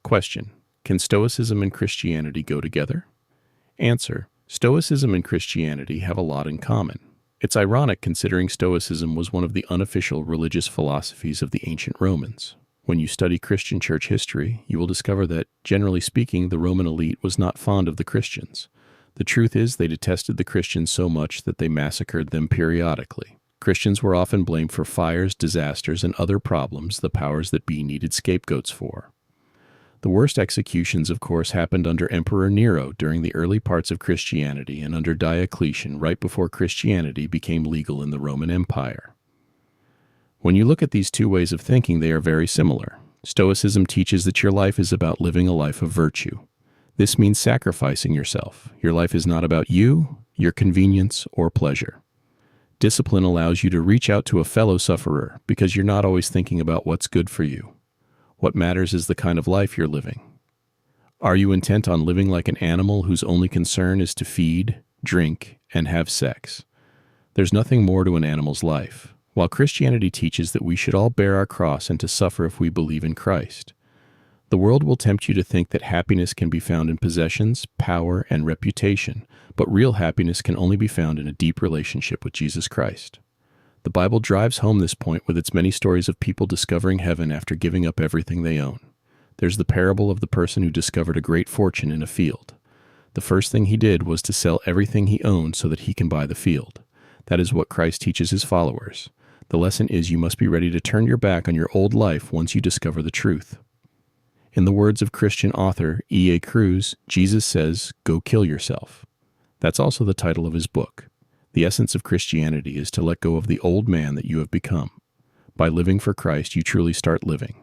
Question: Can Stoicism and Christianity go together? Answer: Stoicism and Christianity have a lot in common. It's ironic considering Stoicism was one of the unofficial religious philosophies of the ancient Romans. When you study Christian church history, you will discover that, generally speaking, the Roman elite was not fond of the Christians. The truth is, they detested the Christians so much that they massacred them periodically. Christians were often blamed for fires, disasters, and other problems the powers that be needed scapegoats for. The worst executions, of course, happened under Emperor Nero during the early parts of Christianity and under Diocletian right before Christianity became legal in the Roman Empire. When you look at these two ways of thinking, they are very similar. Stoicism teaches that your life is about living a life of virtue. This means sacrificing yourself. Your life is not about you, your convenience, or pleasure. Discipline allows you to reach out to a fellow sufferer because you're not always thinking about what's good for you. What matters is the kind of life you're living. Are you intent on living like an animal whose only concern is to feed, drink, and have sex? There's nothing more to an animal's life. While Christianity teaches that we should all bear our cross and to suffer if we believe in Christ, the world will tempt you to think that happiness can be found in possessions, power, and reputation, but real happiness can only be found in a deep relationship with Jesus Christ. The Bible drives home this point with its many stories of people discovering heaven after giving up everything they own. There's the parable of the person who discovered a great fortune in a field. The first thing he did was to sell everything he owned so that he can buy the field. That is what Christ teaches his followers. The lesson is you must be ready to turn your back on your old life once you discover the truth. In the words of Christian author E.A. Cruz, Jesus says, "Go kill yourself." That's also the title of his book. The essence of Christianity is to let go of the old man that you have become. By living for Christ, you truly start living.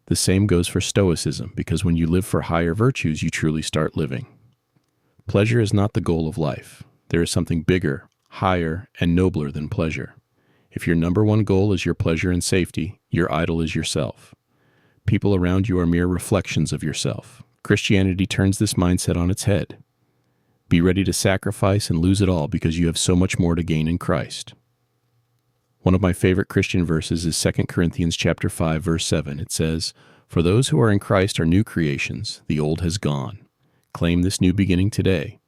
The same goes for Stoicism, because when you live for higher virtues, you truly start living. Pleasure is not the goal of life. There is something bigger, higher, and nobler than pleasure. If your number one goal is your pleasure and safety, your idol is yourself. People around you are mere reflections of yourself. Christianity turns this mindset on its head. Be ready to sacrifice and lose it all because you have so much more to gain in Christ. One of my favorite Christian verses is 2 Corinthians chapter 5, verse 7. It says, "For those who are in Christ are new creations. The old has gone. Claim this new beginning today.